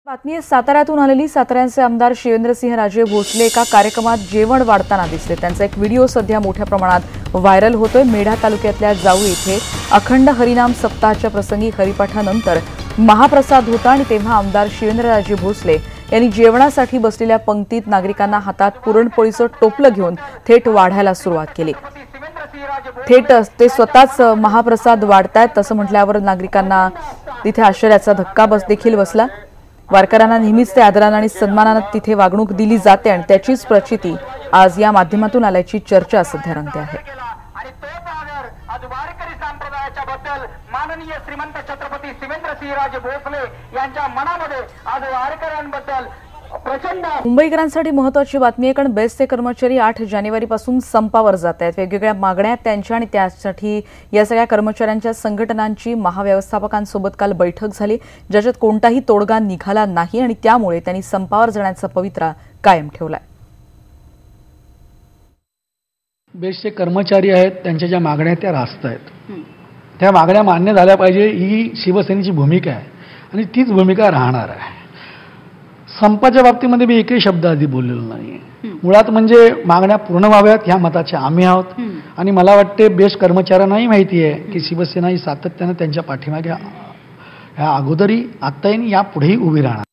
बातमी आहे साताऱ्यातून आलेली। साताऱ्याचे आमदार शिवेंद्रसिंहराजे भोसले एका कार्यक्रमात जेवण वाढताना दिसले। त्यांचा एक व्हिडिओ सध्या मोठ्या प्रमाणात व्हायरल होतोय। मेढा तालुक्यातल्या जाऊ येथे अखंड हरिनाम सप्ताहाच्या प्रसंगी हरिपाठानंतर महाप्रसाद होता आणि तेव्हा आमदार शिवेंद्रराजे भोसले यांनी जेवणासाठी बसलेल्या पंक्तीत नागरिकांना हातात पुरणपोळीचं टोपलं घेऊन थेट वाढायला सुरुवात केली। थेट ते स्वतःच महाप्रसाद वाढतायत असं म्हटल्यावर नागरिकांना तिथे आश्चर्याचा धक्का देखील बसला। वारकऱ्यांना नेहमीच ते आदराने आणि सन्मानाने तिथे वागणूक दिली जाते आणि त्याचीच प्रचिती आज या माध्यमातून आल्याची चर्चा सध्या रंगते आहे। माननीय श्रीमंत छत्रपती शिवेंद्रसिंहराजे भोसले यांच्या मनामध्ये आज वारकऱ्यांबद्दल प्रचंड। मुंबईकरांसाठी महत्त्वाची बातमी आहे, कारण बेस्टचे कर्मचारी 8 जानेवारीपासून संपावर जात आहेत। वेगवेगळ्या मागण्या त्यांच्या आणि त्यासाठी या सगळ्या कर्मचाऱ्यांच्या संघटनांची महाव्यवस्थापकांसोबत काल बैठक झाली, ज्याच्यात कोणताही तोडगा निघाला नाही आणि त्यामुळे त्यांनी संपावर जाण्याचा पवित्रा कायम ठेवलाय। बेस्टचे कर्मचारी आहेत, त्यांच्या ज्या मागण्या त्या रास्त आहेत, त्या मागण्या मान्य झाल्या पाहिजे ही शिवसेनेची भूमिका आहे आणि तीच भूमिका राहणार आहे। संपाच्या बाबतीमध्ये मी एकही शब्द आधी बोललेलो नाही। मुळात म्हणजे मागण्या पूर्ण व्हाव्यात ह्या मताचे आम्ही आहोत आणि मला वाटते बेस्ट कर्मचाऱ्यांनाही माहिती आहे की शिवसेना ही सातत्याने त्यांच्या पाठीमागे ह्या अगोदरही आत्ताही यापुढेही उभी राहणार।